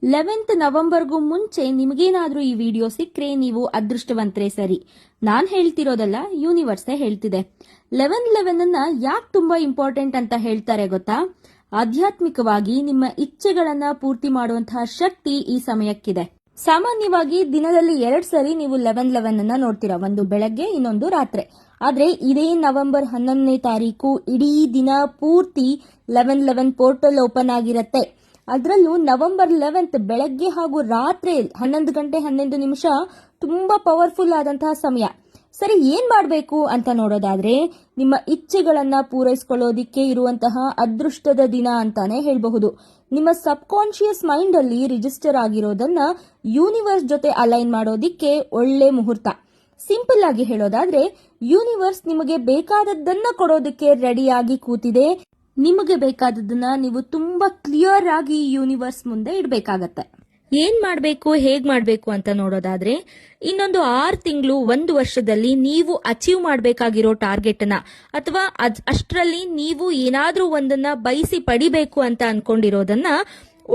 11th ನವೆಂಬರ್ಗೂ ಮುಂಚೆ ನಿಮಗೇನಾದ್ರೂ ಈ video ಸಿಕ್ಕರೆ ನೀವು ಅದೃಷ್ಟವಂತರೇ ಸರಿ. ನಾನ್ ಹೇಳ್ತಿರೋದಲ್ಲ, ಯೂನಿವರ್ಸೇ ಹೇಳ್ತಿದೆ. 11/11 ಅನ್ನ ಯಾಕೆ ತುಂಬಾ ಇಂಪಾರ್ಟೆಂಟ್ ಅಂತ ಹೇಳ್ತಾರೆ ಗೊತ್ತಾ? ಆಧ್ಯಾತ್ಮಿಕವಾಗಿ ನಿಮ್ಮ ಇಚ್ಛೆಗಳನ್ನ ಪೂರ್ತಿ ಮಾಡುವಂತಹ ಶಕ್ತಿ ಈ ಸಮಯಕ್ಕಿದೆ. ಸಾಮಾನ್ಯವಾಗಿ ದಿನದಲ್ಲಿ 2 ಸರಿ ನೀವು 11/11 ಅನ್ನ ನೋಡ್ತೀರಾ, ಒಂದು ಬೆಳಗ್ಗೆ ಇನ್ನೊಂದು ರಾತ್ರಿ. ಆದ್ರೆ ಇದೇ ನವೆಂಬರ್ 11ನೇ ತಾರೀಕು ಇಡೀ ದಿನ ಪೂರ್ತಿ 11/11 ಪೋರ್ಟಲ್ ಓಪನ್ ಆಗಿರತ್ತೆ. ಅದರಲ್ಲೂ ನವೆಂಬರ್ 11th ಬೆಳಗ್ಗೆ ಹಾಗೂ ರಾತ್ರಿ 11 ಗಂಟೆ 11 ನಿಮಿಷ ತುಂಬಾ ಪವರ್ಫುಲ್ ಆದಂತಹ ಸಮಯ. ಸರಿ, ಏನ್ ಮಾಡಬೇಕು ಅಂತ ನೋಡೋದಾದ್ರೆ, ನಿಮ್ಮ ಇಚ್ಛೆಗಳನ್ನ ಪೂರೈಸಿಕೊಳ್ಳೋದಿಕ್ಕೆ ಇರುವಂತಹ ಅದೃಷ್ಟದ ದಿನ ಅಂತಾನೆ ಹೇಳಬಹುದು. ನಿಮ್ಮ ಸಬ್ ಕಾನ್ಶಿಯಸ್ ಮೈಂಡ್ ಅಲ್ಲಿ ರಿಜಿಸ್ಟರ್ ಆಗಿರೋದನ್ನ ಯೂನಿವರ್ಸ್ ಜೊತೆ ಅಲೈನ್ ಮಾಡೋದಿಕ್ಕೆ ಒಳ್ಳೆ ಮುಹೂರ್ತ. ಸಿಂಪಲ್ ಆಗಿ ಹೇಳೋದಾದ್ರೆ, ಯೂನಿವರ್ಸ್ ನಿಮಗೆ ಬೇಕಾದದ್ದನ್ನ ಕೊಡೋದಕ್ಕೆ ರೆಡಿಯಾಗಿ ಕೂತಿದೆ. ನಿಮಗೆ ಬೇಕಾದದನ್ನ ನೀವು ತುಂಬಾ ಕ್ಲಿಯರ್ ಆಗಿ ಯೂನಿವರ್ಸ್ ಮುಂದೆ ಇಡಬೇಕಾಗತ್ತೆ. ಏನ್ ಮಾಡಬೇಕು, ಹೇಗ್ ಮಾಡಬೇಕು ಅಂತ ನೋಡೋದಾದ್ರೆ, ಇನ್ನೊಂದು 6 ತಿಂಗಳು 1 ವರ್ಷದಲ್ಲಿ ನೀವು ಅಚೀವ್ ಮಾಡಬೇಕಾಗಿರೋ ಟಾರ್ಗೆಟ್ ನ ಅಥವಾ ಅಷ್ಟರಲ್ಲಿ ನೀವು ಏನಾದ್ರೂ ಒಂದನ್ನ ಬಯಸಿ ಪಡಿಬೇಕು ಅಂತ ಅನ್ಕೊಂಡಿರೋದನ್ನ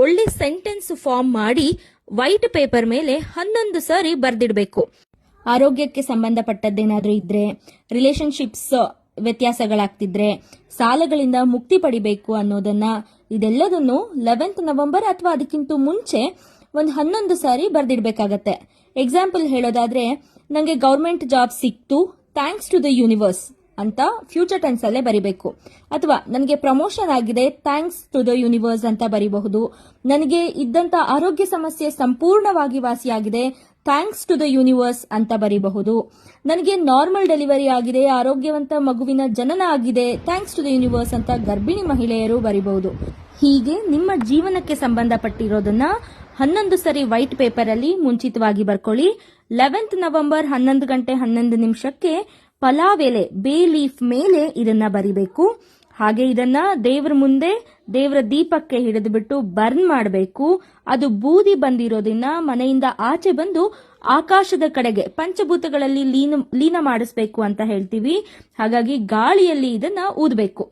ಒಳ್ಳೆ ಸೆಂಟೆನ್ಸ್ ಫಾರ್ಮ್ ಮಾಡಿ ವೈಟ್ ಪೇಪರ್ ಮೇಲೆ 11 ಸಾರಿ ಬರ್ದಿಡ್ಬೇಕು. ಆರೋಗ್ಯಕ್ಕೆ ಸಂಬಂಧಪಟ್ಟದ್ದೇನಾದ್ರೂ ಇದ್ರೆ, ರಿಲೇಶನ್ಶಿಪ್ಸ್ ವ್ಯತ್ಯಾಸಗಳಾಗ್ತಿದ್ರೆ, ಸಾಲಗಳಿಂದ ಮುಕ್ತಿ ಪಡಿಬೇಕು ಅನ್ನೋದನ್ನ, ಇದೆಲ್ಲದನ್ನು 11th ನವೆಂಬರ್ ಅಥವಾ ಅದಕ್ಕಿಂತ ಮುಂಚೆ ಒಂದು 11 ಸಾರಿ ಬರ್ದಿಡ್ಬೇಕಾಗತ್ತೆ. ಎಕ್ಸಾಂಪಲ್ ಹೇಳೋದಾದ್ರೆ, ನಂಗೆ ಗವರ್ಮೆಂಟ್ ಜಾಬ್ ಸಿಕ್ತು, ಥ್ಯಾಂಕ್ಸ್ ಟು ದ ಯೂನಿವರ್ಸ್ ಅಂತ ಫ್ಯೂಚರ್ ಟೆನ್ಸ್ ಅಲ್ಲೇ ಬರಿಬೇಕು. ಅಥವಾ ನನಗೆ ಪ್ರಮೋಷನ್ ಆಗಿದೆ, ಥ್ಯಾಂಕ್ಸ್ ಟು ದ ಯೂನಿವರ್ಸ್ ಅಂತ ಬರಿಬಹುದು. ನನಗೆ ಇದ್ದಂತ ಆರೋಗ್ಯ ಸಮಸ್ಯೆ ಸಂಪೂರ್ಣವಾಗಿ ವಾಸಿಯಾಗಿದೆ, ಥ್ಯಾಂಕ್ಸ್ ಟು ದ ಯೂನಿವರ್ಸ್ ಅಂತ ಬರಿಬಹುದು. ನನಗೆ ನಾರ್ಮಲ್ ಡೆಲಿವರಿ ಆಗಿದೆ, ಆರೋಗ್ಯವಂತ ಮಗುವಿನ ಜನನ ಆಗಿದೆ, ಥ್ಯಾಂಕ್ಸ್ ಟು ದ ಯೂನಿವರ್ಸ್ ಅಂತ ಗರ್ಭಿಣಿ ಮಹಿಳೆಯರು ಬರಿಬಹುದು. ಹೀಗೆ ನಿಮ್ಮ ಜೀವನಕ್ಕೆ ಸಂಬಂಧಪಟ್ಟಿರೋದನ್ನ 11 ಸರಿ ವೈಟ್ ಪೇಪರ್ ಅಲ್ಲಿ ಮುಂಚಿತವಾಗಿ ಬರ್ಕೊಳ್ಳಿ. 11th ನವೆಂಬರ್ 11 ಗಂಟೆ 11 ನಿಮಿಷಕ್ಕೆ ಪಲಾವೆಲೆ ಬೇ ಲೀಫ್ ಮೇಲೆ ಇದನ್ನ ಬರಿಬೇಕು. ಹಾಗೆ ಇದನ್ನ ದೇವರ ಮುಂದೆ ದೇವರ ದೀಪಕ್ಕೆ ಹಿಡಿದು ಬಿಟ್ಟು ಬರ್ನ್ ಮಾಡಬೇಕು. ಅದು ಬೂದಿ ಬಂದಿರೋದನ್ನ ಮನೆಯಿಂದ ಆಚೆ ಬಂದು ಆಕಾಶದ ಕಡೆಗೆ ಪಂಚಭೂತಗಳಲ್ಲಿ ಲೀನ ಮಾಡಿಸ್ಬೇಕು ಅಂತ ಹೇಳ್ತೀವಿ. ಹಾಗಾಗಿ ಗಾಳಿಯಲ್ಲಿ ಇದನ್ನ ಊದಬೇಕು.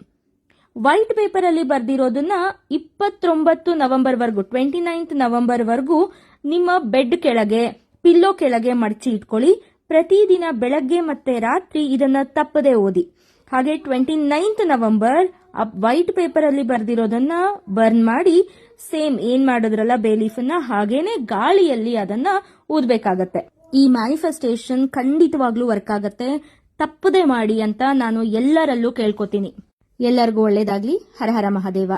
ವೈಟ್ ಪೇಪರ್ ಅಲ್ಲಿ ಬರ್ದಿರೋದನ್ನ 29 ನವೆಂಬರ್ ವರ್ಗೂ 29th ನವೆಂಬರ್ ವರ್ಗೂ ನಿಮ್ಮ ಬೆಡ್ ಕೆಳಗೆ, ಪಿಲ್ಲೋ ಕೆಳಗೆ ಮಡಚಿ ಇಟ್ಕೊಳ್ಳಿ. ಪ್ರತಿದಿನ ಬೆಳಗ್ಗೆ ಮತ್ತೆ ರಾತ್ರಿ ಇದನ್ನ ತಪ್ಪದೆ ಓದಿ. ಹಾಗೆ 29th ನವೆಂಬರ್ ವೈಟ್ ಪೇಪರ್ ಅಲ್ಲಿ ಬರ್ದಿರೋದನ್ನ ಬರ್ನ್ ಮಾಡಿ, ಸೇಮ್ ಏನ್ ಮಾಡಿದ್ರಲ್ಲ ಬೇಲೀಫ್ ಅನ್ನ ಹಾಗೇನೆ ಗಾಳಿಯಲ್ಲಿ ಅದನ್ನ ಊದಬೇಕಾಗತ್ತೆ. ಈ ಮ್ಯಾನಿಫೆಸ್ಟೇಷನ್ ಖಂಡಿತವಾಗ್ಲೂ ವರ್ಕ್ ಆಗತ್ತೆ, ತಪ್ಪದೆ ಮಾಡಿ ಅಂತ ನಾನು ಎಲ್ಲರಲ್ಲೂ ಕೇಳ್ಕೊತೀನಿ. ಎಲ್ಲರಿಗೂ ಒಳ್ಳೇದಾಗ್ಲಿ. ಹರ ಹರ ಮಹಾದೇವ.